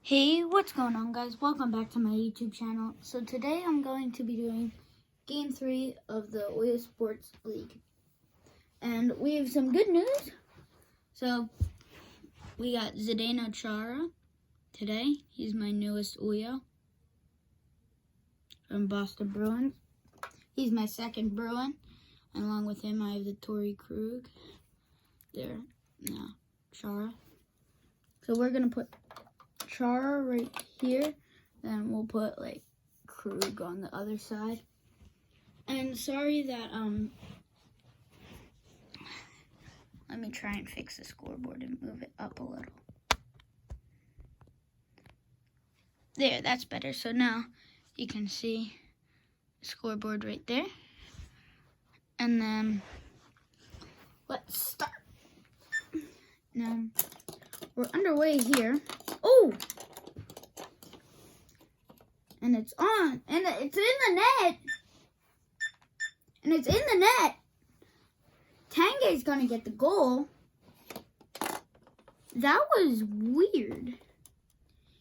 Hey, what's going on, guys? Welcome back to my YouTube channel. So today I'm going to be doing Game 3 of the Oyo Sports League. And we have some good news. So we got Zdeno Chara today. He's my newest Oyo from Boston Bruins. He's my second Bruin. And along with him, I have the Torrey Krug. There, now Chara. So we're going to put Chara right here, then we'll put like Krug on the other side. And sorry that let me try and fix the scoreboard and move it up a little. There, that's better. So now you can see the scoreboard right there. And then let's start. Now we're underway here. Oh! And it's on. And it's in the net. And it's in the net. Tanguay's going to get the goal. That was weird.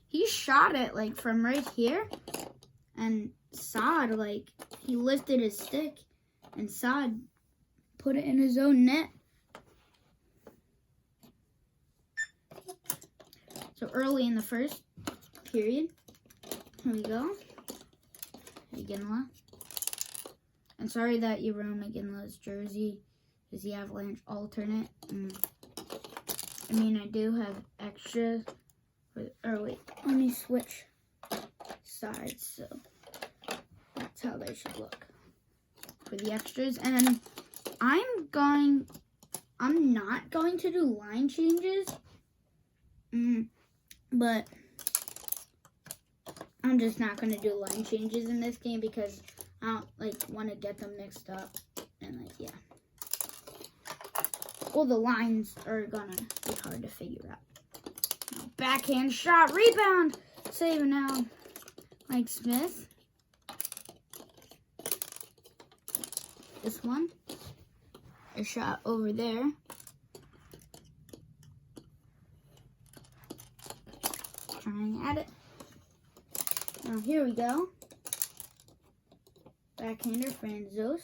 He shot it, like, from right here. And Saad, like, he lifted his stick. And Saad put it in his own net. So early in the first period, here we go. McGinley. And sorry that Jerome McGinley's jersey is the Avalanche alternate. I mean, I do have extras. Or wait, let me switch sides. So that's how they should look for the extras. And I'm not going to do line changes. But I'm just not going to do line changes in this game because I don't want to get them mixed up. And yeah. Well, the lines are going to be hard to figure out. Now, backhand shot, rebound, save now. Mike Smith. This one. A shot over there. Trying at it. Now here we go. Backhander Franzos.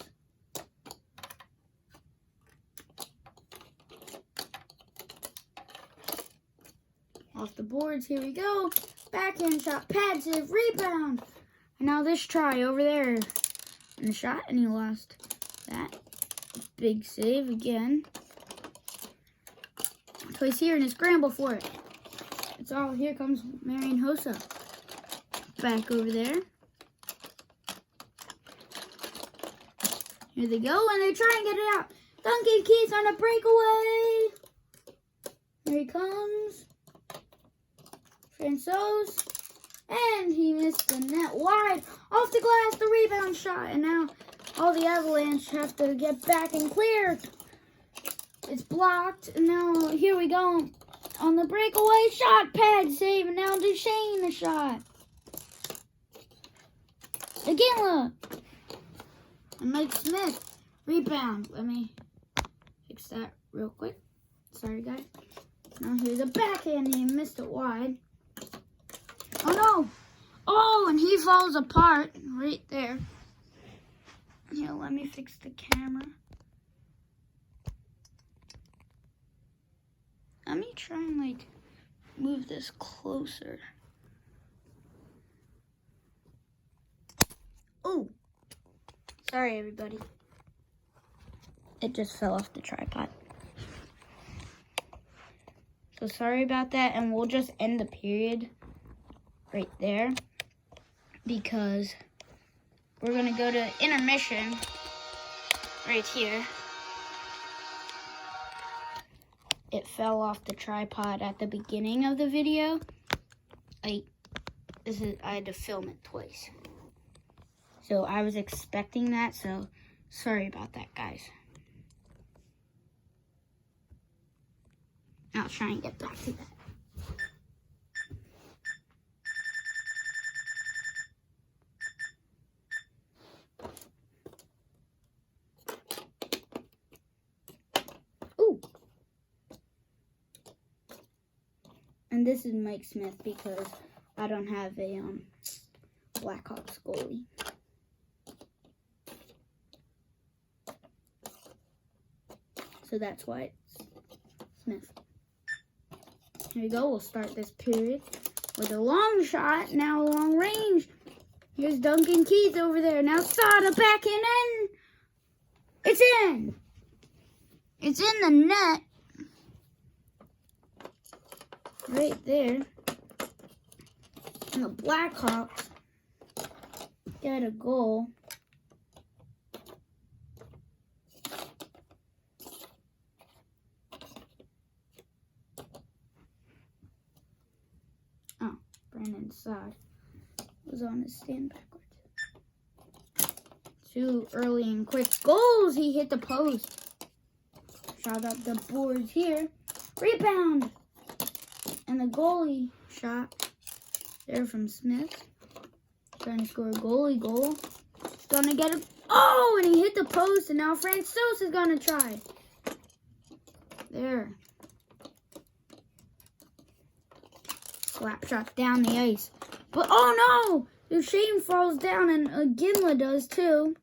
Off the boards, here we go. Backhand shot, passive, rebound. And now this try over there. And the shot, and he lost that. Big save again. Twice here and a scramble for it. It's all, here comes Marian Hossa. Back over there. Here they go, and they try and get it out. Duncan Keith on a breakaway. Here he comes. Francois. And he missed the net wide. Off the glass, the rebound shot. And now all the Avalanche have to get back and clear. It's blocked. And now here we go. On the breakaway shot, pad save, and now Duchesne the shot. Again, and Mike Smith, rebound. Let me fix that real quick. Sorry, guys. Now here's a backhand, and he missed it wide. Oh, no. Oh, and he falls apart right there. Here, let me fix the camera. Let me try and move this closer. Oh, sorry everybody. It just fell off the tripod. So sorry about that, and we'll just end the period right there because we're gonna go to intermission right here. It fell off the tripod at the beginning of the video. I had to film it twice. So I was expecting that, so sorry about that, guys. I'll try and get back to that. And this is Mike Smith because I don't have a Blackhawks goalie. So that's why it's Smith. Here we go. We'll start this period with a long shot. Now long range. Here's Duncan Keith over there. Now Sada back in. It's in. It's in the net. Right there. And the Blackhawks get a goal. Oh, Brandon Saad was on his stand backwards. 2 early and quick goals. He hit the post. Shot up the boards here. Rebound. And the goalie shot there from Smith. Trying to score a goalie goal. He's going to get it. Oh, and he hit the post. And now Francouz is going to try. There. Slap shot down the ice. But, oh no! Duchesne falls down and Ginla does too.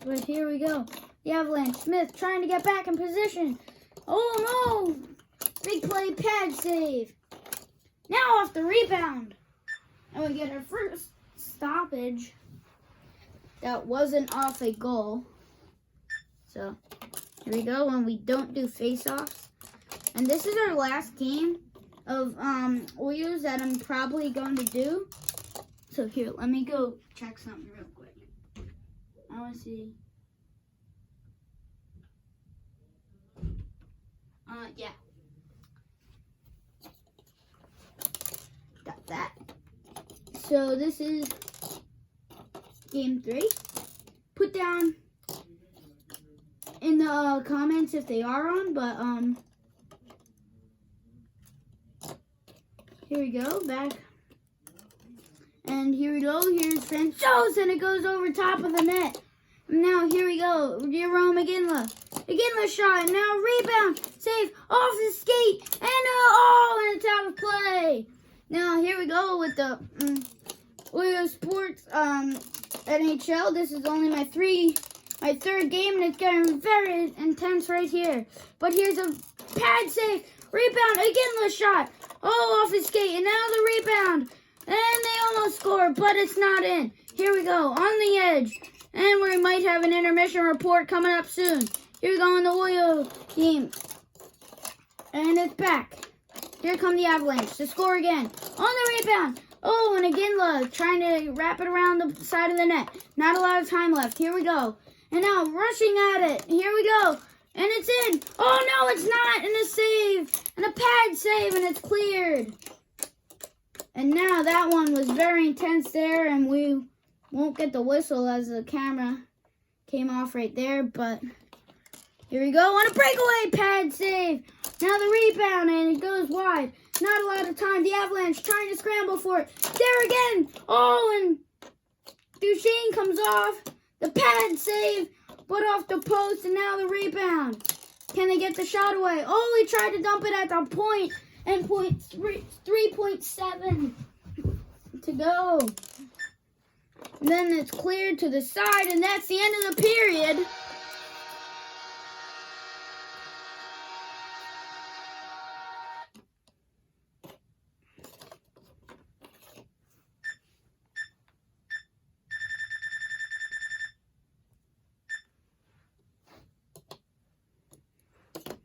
But here we go. The Avalanche. Smith trying to get back in position. Oh no! Big play, pad save. Now off the rebound. And we get our first stoppage. That wasn't off a goal. So, here we go when we don't do face-offs. And this is our last game of Oilers that I'm probably going to do. So here, let me go check something real quick. I want to see. Yeah. Got that. So this is game 3. Put down in the comments if they are on, but here we go, back. And here we go, here's Francouz, and it goes over top of the net. And now here we go, Jerome Iginla. Iginla shot, now rebound, save, off the skate, and and it's out of play. Now here we go with the Oilers Sports NHL. This is only my third game, and it's getting very intense right here. But here's a pad save, rebound, Iginla shot, off his skate, and now the rebound. And they almost score, but it's not in. Here we go, on the edge. And we might have an intermission report coming up soon. Here we go in the Oil team. And it's back. Here come the Avalanche to score again. On the rebound. Oh, and again, Love trying to wrap it around the side of the net. Not a lot of time left. Here we go. And now rushing at it. Here we go. And it's in. Oh, no, it's not. And a save. And a pad save, and it's cleared. And now that one was very intense there, and we won't get the whistle as the camera came off right there, but here we go on a breakaway pad save. Now the rebound, and it goes wide. Not a lot of time. The Avalanche trying to scramble for it. There again. Oh, and Duchesne comes off. The pad save, but off the post, and now the rebound. Can they get the shot away? Oh, he tried to dump it at the point, and 3.7 to go. And then it's cleared to the side, and that's the end of the period.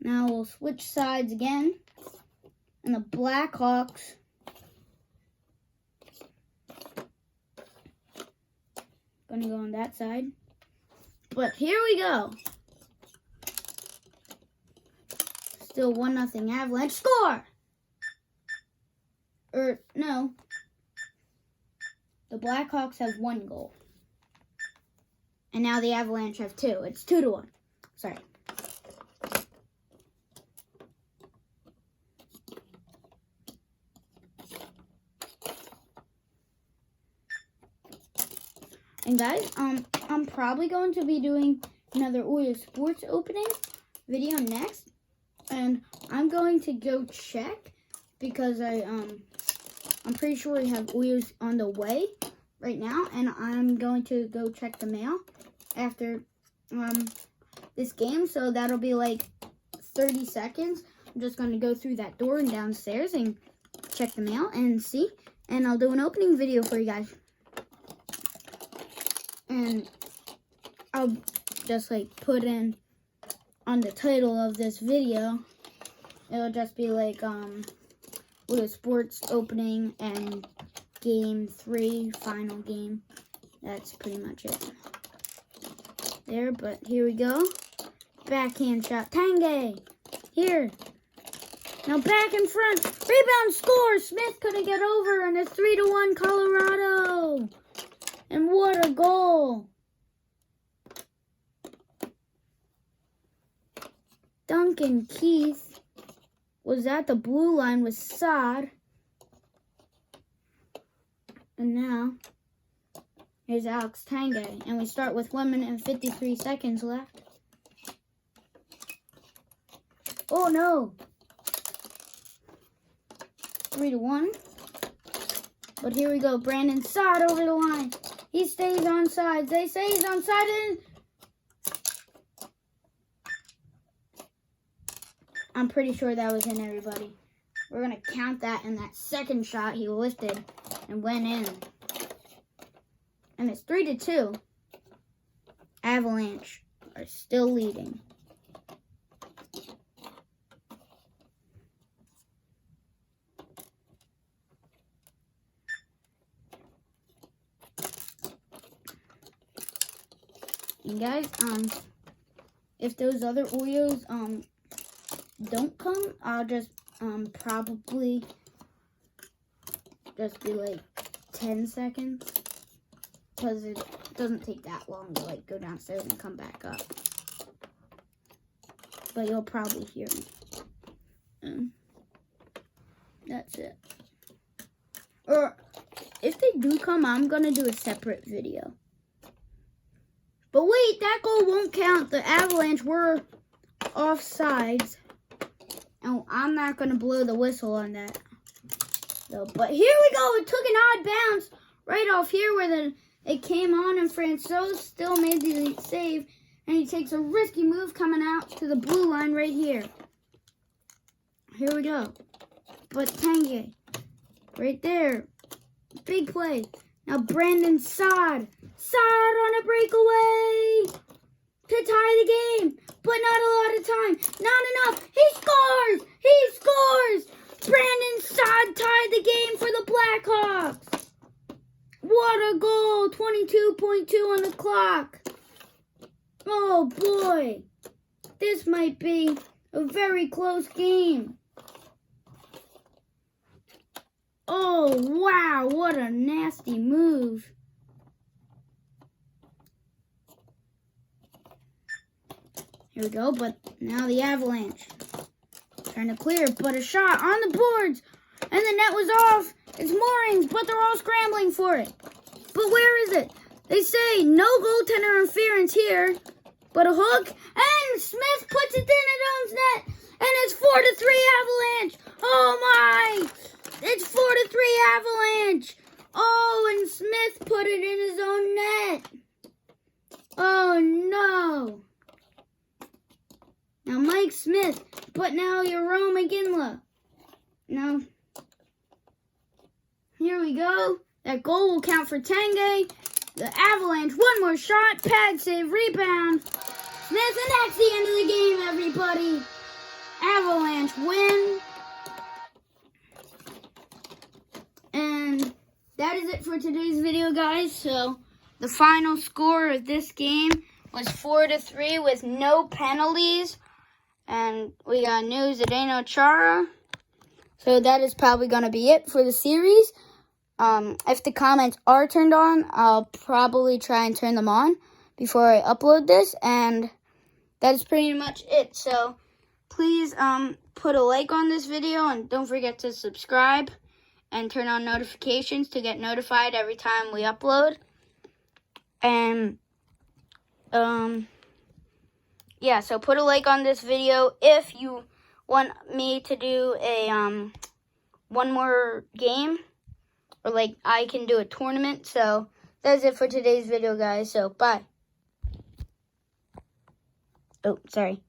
Now we'll switch sides again. And the Blackhawks gonna go on that side. But here we go. Still 1-0 Avalanche. Score! No. The Blackhawks have 1 goal. And now the Avalanche have 2. It's 2-1. Sorry. And guys, I'm probably going to be doing another Oilers Sports opening video next. And I'm going to go check because I I'm pretty sure we have Oreos on the way right now, and I'm going to go check the mail after this game, so that'll be like 30 seconds. I'm just going to go through that door and downstairs and check the mail and see, and I'll do an opening video for you guys. And I'll just like put in on the title of this video, it'll just be like with a sports opening and game 3 final game. That's pretty much it there, but here we go. Backhand shot, Tanguay here. Now back in front, rebound, score. Smith couldn't get over, and it's 3-1 Colorado. And what a goal. Duncan Keith was at the blue line with Saad. And now, here's Alex Tanguay. And we start with 1 minute and 53 seconds left. Oh no. 3-1. But here we go. Brandon Saad over the line. He stays on sides. They say he's on side. And I'm pretty sure that was in, everybody. We're going to count that in that second shot he lifted and went in. And it's 3-2. Avalanche are still leading. And guys, if those other Oreos don't come, I'll just probably just be like 10 seconds, because it doesn't take that long to like go downstairs and come back up. But you'll probably hear me. That's it. Or if they do come, I'm gonna do a separate video. But wait, that goal won't count. The Avalanche were offsides. And I'm not going to blow the whistle on that. So, but here we go. It took an odd bounce right off here where it came on. And Francois still made the save. And he takes a risky move coming out to the blue line right here. Here we go. But Tanguay, right there. Big play. Now Brandon Saad. Saad on a breakaway to tie the game, but not a lot of time. Not enough. He scores. He scores. Brandon Saad tied the game for the Blackhawks. What a goal. 22.2 on the clock. Oh boy. This might be a very close game. Oh wow, what a nasty move. Here we go, but now the Avalanche trying to clear, but a shot on the boards, and the net was off. It's moorings, but they're all scrambling for it. But where is it? They say no goaltender interference here, but a hook, and Smith puts it in his own net, and it's 4-3 Avalanche. Oh my! It's 4-3 Avalanche. Oh, and Smith put it in his own net. Oh no! Now Mike Smith, but now Jarome Iginla. Now, here we go. That goal will count for Tanguay. The Avalanche, one more shot, pad save, rebound. Smith, and that's the end of the game, everybody. Avalanche win. And that is it for today's video, guys. So, the final score of this game was 4-3 with no penalties. And we got news that ain't no Chara. So that is probably going to be it for the series. If the comments are turned on, I'll probably try and turn them on before I upload this. And that is pretty much it. So please put a like on this video. And don't forget to subscribe and turn on notifications to get notified every time we upload. And yeah, so put a like on this video if you want me to do a one more game or like I can do a tournament. So that's it for today's video, guys. So bye. Oh, sorry.